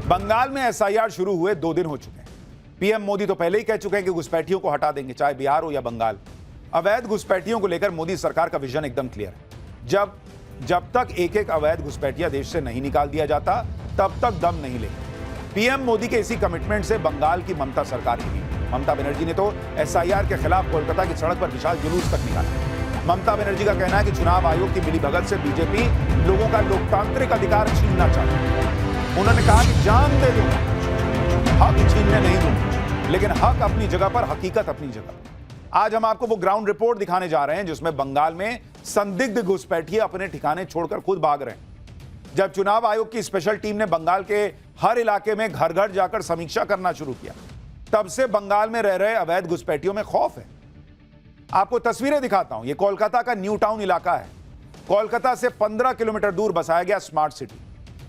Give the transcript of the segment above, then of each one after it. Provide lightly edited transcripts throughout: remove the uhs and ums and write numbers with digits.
बंगाल में एसआईआर शुरू हुए 2 दिन हो चुके हैं। पीएम मोदी तो पहले ही कह चुके हैं कि घुसपैठियों को हटा देंगे, चाहे बिहार हो या बंगाल। अवैध घुसपैठियों को लेकर मोदी सरकार का विजन एकदम क्लियर है। जब तक एक एक अवैध घुसपैठिया देश से नहीं निकाल दिया जाता, तब तक दम नहीं लेंगे। पीएम मोदी के इसी कमिटमेंट से बंगाल की ममता सरकार हिली। ममता बनर्जी ने तो एसआईआर के खिलाफ कोलकाता की सड़क पर विशाल जुलूस तक निकाला। ममता बनर्जी का कहना है कि चुनाव आयोग की मिलीभगत से बीजेपी लोगों का लोकतांत्रिक अधिकार छीनना चाहती है। उन्होंने कहा कि जान दे दूंगा, हक छीनने नहीं दूंगा, लेकिन हक अपनी जगह पर, हकीकत अपनी जगह। आज हम आपको वो ग्राउंड रिपोर्ट दिखाने जा रहे हैं जिसमें बंगाल में संदिग्ध घुसपैठिए अपने ठिकाने छोड़कर खुद भाग रहे हैं। जब चुनाव आयोग की स्पेशल टीम ने बंगाल के हर इलाके में घर घर जाकर समीक्षा करना शुरू किया, तब से बंगाल में रह रहे अवैध घुसपैठियों में खौफ है। आपको तस्वीरें दिखाता हूं। यह कोलकाता का न्यू टाउन इलाका है। कोलकाता से 15 किलोमीटर दूर बसाया गया स्मार्ट सिटी।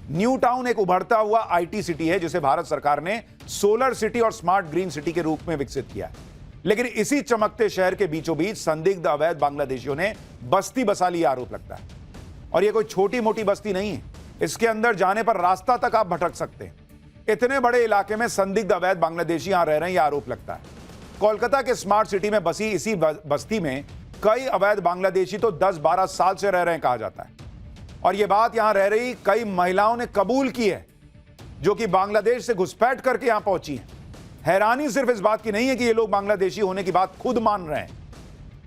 न्यू टाउन एक उभरता हुआ आईटी सिटी है जिसे भारत सरकार ने सोलर सिटी और स्मार्ट ग्रीन सिटी के रूप में विकसित किया है। लेकिन इसी चमकते शहर के बीचों बीच संदिग्ध अवैध बांग्लादेशियों ने बस्ती बसा ली, आरोप लगता है। और यह कोई छोटी मोटी बस्ती नहीं है। इसके अंदर जाने पर रास्ता तक आप भटक सकते हैं। इतने बड़े इलाके में संदिग्ध अवैध बांग्लादेशी यहां रह रहे हैं, यह आरोप लगता है। कोलकाता के स्मार्ट सिटी में बसी इसी बस्ती में कई अवैध बांग्लादेशी तो 10-12 साल से रह रहे हैं, कहा जाता है। और यह बात यहां रह रही कई महिलाओं ने कबूल की है, जो कि बांग्लादेश से घुसपैठ करके यहां पहुंची हैं। हैरानी सिर्फ इस बात की नहीं है कि ये लोग बांग्लादेशी होने की बात खुद मान रहे हैं,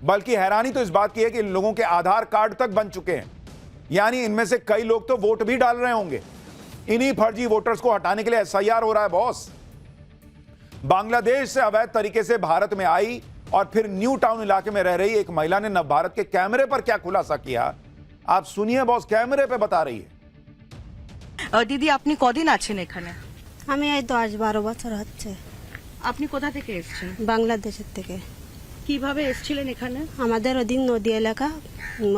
बल्कि हैरानी तो इस बात की है कि इन लोगों के आधार कार्ड तक बन चुके हैं। यानी इनमें से कई लोग तो वोट भी डाल रहे होंगे। इन्हीं फर्जी वोटर्स को हटाने के लिए एसआईआर हो रहा है बॉस। बांग्लादेश से अवैध तरीके से भारत में आई और फिर न्यू टाउन इलाके में रह रही एक महिला ने नवभारत के कैमरे पर क्या खुलासा किया, आप सुनिए। बॉस कैमरे पे बता रही है। দিদি, আপনি কদিন আছেন এখানে? আমি এই 10-12 বছর হচ্ছে। আপনি কোথা থেকে এসেছেন? বাংলাদেশের থেকে। কিভাবে এসেছিলেন এখানে? আমাদের ওদিন নদী এলাকা,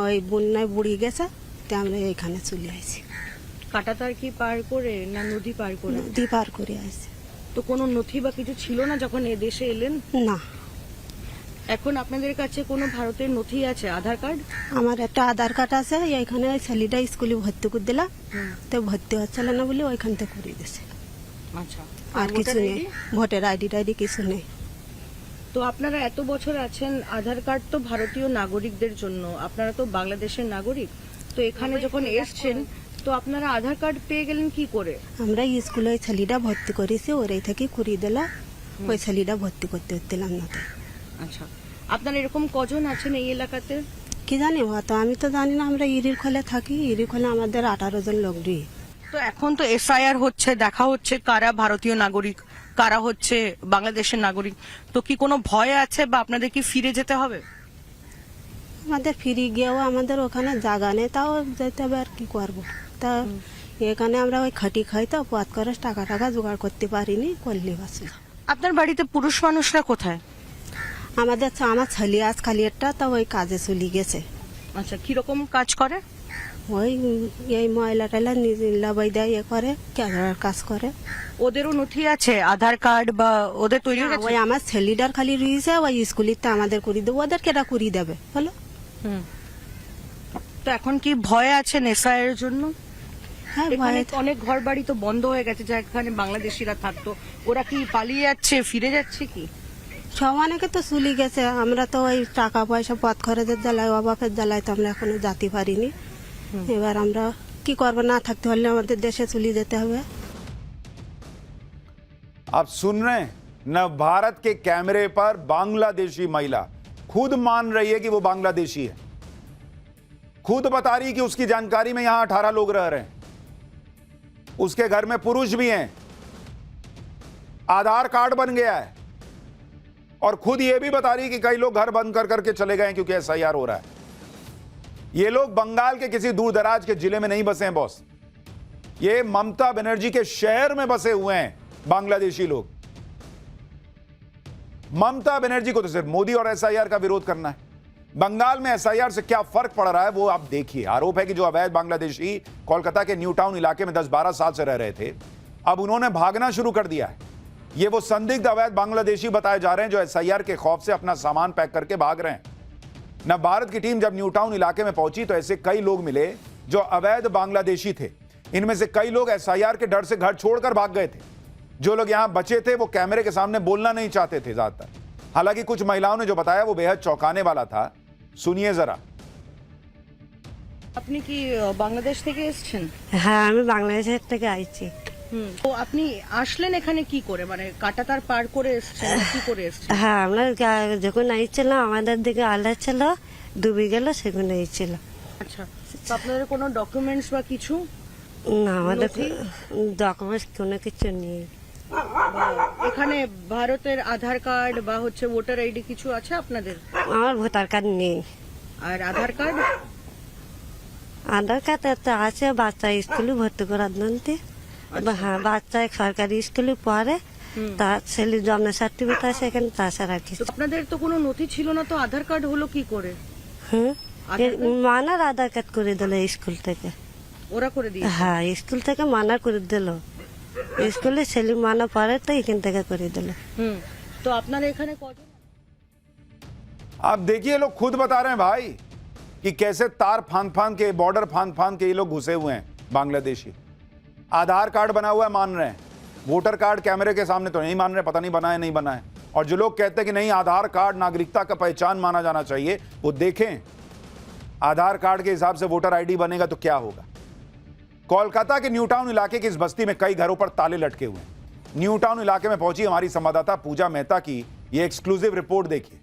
ওই বন্যায় বুড়ি গেছে, তাই আমরা এখানে চলে আসি। কাটাতার কি পার করে না নদী পার করে? নদী পার করে আসি। তো কোনো নথি বা কিছু ছিল না যখন এই দেশে এলেন? না। এখন আপনাদের কাছে কোনো ভারতের নথি আছে, আধার কার্ড? আমার একটা আধার কার্ড আছে, এইখানে ওই ছেলেটা স্কুলে ভর্তি করে দিলাম, তো ভর্তি হচ্ছিল না বলে ওইখান থেকে করে দিয়েছে। আচ্ছা, আর কিছু নেই, ভোটার আইডি টাইডি কিছু নেই। তো আপনারা এত বছর আছেন, আধার কার্ড তো ভারতীয় নাগরিকদের জন্য, আপনারা তো বাংলাদেশের নাগরিক, তো এখানে যখন এসেছেন তো আপনারা আধার কার্ড পেয়ে গেলেন কি করে? আমরা স্কুলে ওই ছেলেটা ভর্তি করেছি, ওরাই থেকে করিয়ে দিলাম, ওই ছেলেটা ভর্তি করতে হচ্ছিলাম না। আচ্ছা, আপনারা এরকম কজন আছেন এই এলাকাতে? কি জানি, তো আমি তো জানি না। আমরা ইরির খোলে থাকি, ইরির খোলে আমাদের 18 জন লোক রই। তো এখন তো এসআইআর হচ্ছে, দেখা হচ্ছে কারা ভারতীয় নাগরিক, কারা হচ্ছে বাংলাদেশের নাগরিক। তো কি কোনো ভয় আছে বা আপনাদের কি ফিরে যেতে হবে? আমাদের ফিরে গিয়েও আমাদের ওখানে জায়গা নেই, তাও যেতে হবে, আর কি করবো। তা এখানে আমরা ওই খাটি খাই, তো পথ করে টাকা জোগাড় করতে পারিনি, করলে বাসি। আপনার বাড়িতে পুরুষ মানুষরা কোথায়? আমার ছেলে আজ খালি একটা, তা ওই কাজে চলে গেছে। আচ্ছা, কিরকম কাজ করে? ওই এই ময়লা টয়লা নিজে লাবাই দেয়, এ করে, ক্যামেরার কাজ করে। ওদেরও নথি আছে, আধার কার্ড বা ওদের তৈরি হয়ে গেছে? ওই আমার ছেলেটার খালি রয়েছে, ওই স্কুলিতে আমাদের করে দেবো, ওদের কেটা করিয়ে দেবে বলো। তো এখন কি ভয় আছে এসআইআর জন্য? হ্যাঁ, এখানে অনেক ঘর বাড়ি তো বন্ধ হয়ে গেছে, যেখানে বাংলাদেশিরা থাকতো, ওরা কি পালিয়ে যাচ্ছে, ফিরে যাচ্ছে কি? সব অনেকে তো চলে গেছে। আমরা তো ওই টাকা পয়সা পথ খরচের জ্বালায়, অবাপের জ্বালায় তো আমরা এখনো যেতে পারিনি। এবার আমরা কি করবো, না থাকতে হলে আমাদের দেশে চলে যেতে হবে। आप सुन रहे हैं, नव भारत के कैमरे पर बांग्लादेशी महिला खुद मान रही है कि वो बांग्लादेशी है, खुद बता रही है कि उसकी जानकारी में यहां 18 लोग रह रहे हैं, उसके घर में पुरुष भी हैं, आधार कार्ड बन गया है, और खुद ये भी बता रही है कि कई लोग घर बंद कर करके चले गए क्योंकि एसआईआर हो रहा है। ये लोग बंगाल के किसी दूर दराज के जिले में नहीं बसे हैं बॉस, ये ममता बनर्जी के शहर में बसे हुए हैं बांग्लादेशी लोग। ममता बनर्जी को तो सिर्फ मोदी और एसआईआर का विरोध करना है। बंगाल में एसआईआर से क्या फर्क पड़ रहा है वो आप देखिए। आरोप है कि जो अवैध बांग्लादेशी कोलकाता के न्यू टाउन इलाके में 10-12 साल से रह रहे थे, अब उन्होंने भागना शुरू कर दिया है। ये वो संदिग्ध अवैध बांग्लादेशी बताए जा रहे हैं जो एसआईआर के खौफ से अपना सामान पैक करके भाग रहे हैं। नव भारत की टीम जब न्यू टाउन इलाके में पहुंची तो ऐसे कई लोग मिले जो अवैध बांग्लादेशी थे। इनमें से कई लोग एसआईआर के डर से घर छोड़कर भाग गए थे। जो लोग यहां बचे थे वो कैमरे के सामने बोलना नहीं चाहते थे ज्यादातर। हालांकि कुछ महिलाओं ने जो बताया वो बेहद चौंकाने वाला था। सुनिए जरा। আপনি কি বাংলাদেশ থেকে এসেছেন? হ্যাঁ, আমি বাংলাদেশের থেকে আইছি। তো আপনি আসলেন এখানে কি করে, মানে কাটাতার পার করে এসেছেন, কি করে এসেছেন? হ্যাঁ, আমরা যখন আইছিলাম আমাদের দিকে আলা ছিল, ডুবে গেল, সেখানে আইছিল। আচ্ছা, তো আপনাদের কোনো ডকুমেন্টস বা কিছু? না, আমাদের নথি? ডকুমেন্টস কোনো কিছু নেই। এখানে ভারতের আধার কার্ড বা হচ্ছে ভোটার আইডি কিছু আছে আপনাদের? আমার ভোটার কার্ড নেই। আর আধার কার্ড? আধার কার্ড একটা আছে, বাচ্চা স্কুলে ভর্তি করার জন্য। হ্যাঁ, বাচ্চা সরকারি স্কুলে পড়ে, তার ছেলে জন্ম সার্টিফিকেট আছে এখানে, তাছাড়া আর কিছু। তো আপনাদের তো কোনো নথি ছিল না, তো আধার কার্ড হলো কি করে? হুম, আধার কার্ড? মানার আধার কার্ড করে দিল স্কুল থেকে। ওরা করে দিয়ে? হ্যাঁ, স্কুল থেকে মানা করে দিল। স্কুলে ছেলে মানা পড়ে তো এখান থেকে করে দিল। তো আপনারা এখানে কজন? आप देखिए लोग खुद बता रहे हैं भाई कि कैसे तार फांद के, बॉर्डर फांद के ये लोग घुसे हुए हैं बांग्लादेशी। आधार कार्ड बना हुआ है मान रहे हैं, वोटर कार्ड कैमरे के सामने तो नहीं मान रहे, पता नहीं बना है नहीं बना है। और जो लोग कहते हैं कि नहीं आधार कार्ड नागरिकता का पहचान माना जाना चाहिए, वो देखें आधार कार्ड के हिसाब से वोटर आईडी बनेगा तो क्या होगा। कोलकाता के न्यू टाउन इलाके की इस बस्ती में कई घरों पर ताले लटके हुए हैं। न्यू टाउन इलाके में पहुंची हमारी संवाददाता पूजा मेहता की ये एक्सक्लूसिव रिपोर्ट देखिए।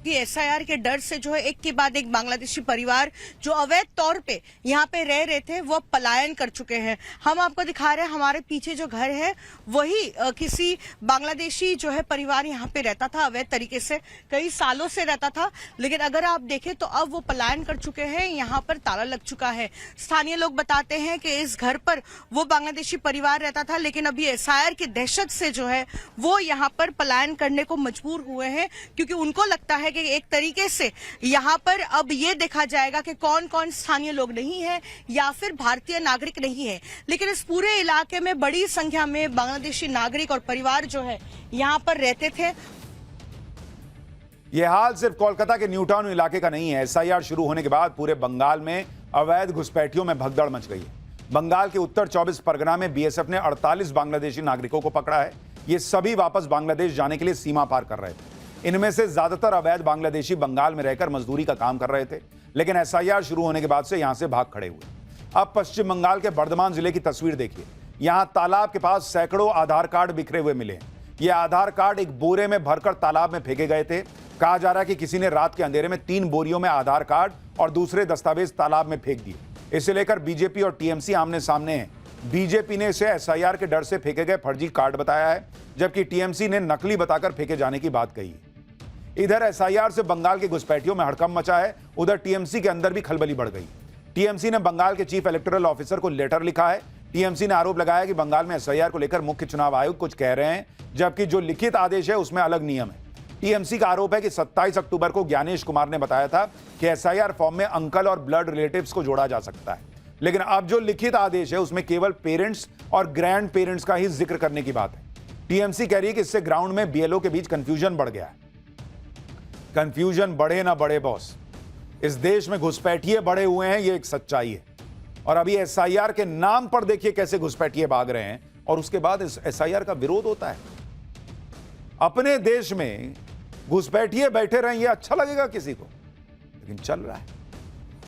कि एसआईआर के डर से जो है एक के बाद एक बांग्लादेशी परिवार जो अवैध तौर पे यहाँ पे रह रहे थे वो पलायन कर चुके हैं। हम आपको दिखा रहे हैं हमारे पीछे जो घर है वही किसी बांग्लादेशी जो है परिवार यहाँ पे रहता था अवैध तरीके से, कई सालों से रहता था। लेकिन अगर आप देखें तो अब वो पलायन कर चुके हैं, यहाँ पर ताला लग चुका है। स्थानीय लोग बताते हैं कि इस घर पर वो बांग्लादेशी परिवार रहता था, लेकिन अभी एसआईआर की दहशत से जो है वो यहाँ पर पलायन करने को मजबूर हुए हैं, क्योंकि उनको लगता है कि एक तरीके से यहाँ पर अब ये देखा जाएगा कि कौन कौन स्थानीय लोग नहीं है या फिर भारतीय नागरिक नहीं है। लेकिन इस पूरे इलाके में बड़ी संख्या में बांग्लादेशी नागरिक और परिवार जो है यहाँ पर रहते थे। यह हाल सिर्फ कोलकाता के न्यू टाउन इलाके का नहीं है। एसआईआर शुरू होने के बाद पूरे बंगाल में अवैध घुसपैठियों में भगदड़ मच गई है। बंगाल के उत्तर 24 परगना में बीएसएफ ने 48 बांग्लादेशी नागरिकों को पकड़ा है। ये सभी वापस बांग्लादेश जाने के लिए सीमा पार कर रहे थे। इनमें से ज्यादातर अवैध बांग्लादेशी बंगाल में रहकर मजदूरी का काम कर रहे थे, लेकिन एसआईआर शुरू होने के बाद से यहां से भाग खड़े हुए। अब पश्चिम बंगाल के बर्धमान जिले की तस्वीर देखिए। यहां तालाब के पास सैकड़ों आधार कार्ड बिखरे हुए मिले हैं। ये आधार कार्ड एक बोरे में भरकर तालाब में फेंके गए थे। कहा जा रहा है कि किसी ने रात के अंधेरे में 3 बोरियों में आधार कार्ड और दूसरे दस्तावेज तालाब में फेंक दिए। इसे लेकर बीजेपी और टीएमसी आमने सामने हैं। बीजेपी ने इसे एसआईआर के डर से फेंके गए फर्जी कार्ड बताया है, जबकि टीएमसी ने नकली बताकर फेंके जाने की बात कही है। इधर एसआईआर से बंगाल के घुसपैठियों में हड़कंप मचा है, उधर टीएमसी के अंदर भी खलबली बढ़ गई। टीएमसी ने बंगाल के चीफ इलेक्टोरल ऑफिसर को लेटर लिखा है। टीएमसी ने आरोप लगाया कि बंगाल में एसआईआर को लेकर मुख्य चुनाव आयोग कुछ कह रहे हैं, जबकि जो लिखित आदेश है उसमें अलग नियम है। टीएमसी का आरोप है कि 27 अक्टूबर को ज्ञानेश कुमार ने बताया था कि एसआईआर फॉर्म में अंकल और ब्लड रिलेटिव्स को जोड़ा जा सकता है, लेकिन अब जो लिखित आदेश है उसमें केवल पेरेंट्स और ग्रैंड पेरेंट्स का ही जिक्र करने की बात है। टीएमसी कह रही है कि इससे ग्राउंड में बीएलओ के बीच कंफ्यूजन बढ़ गया है। कंफ्यूजन बढ़े ना बढ़े बॉस, इस देश में घुसपैठिए बढ़े हुए हैं, ये एक सच्चाई है। और अभी एसआईआर के नाम पर देखिए कैसे घुसपैठिए भाग रहे हैं, और उसके बाद इस एसआईआर का विरोध होता है। अपने देश में घुसपैठिए बैठे रहें, ये अच्छा लगेगा किसी को, लेकिन चल रहा है।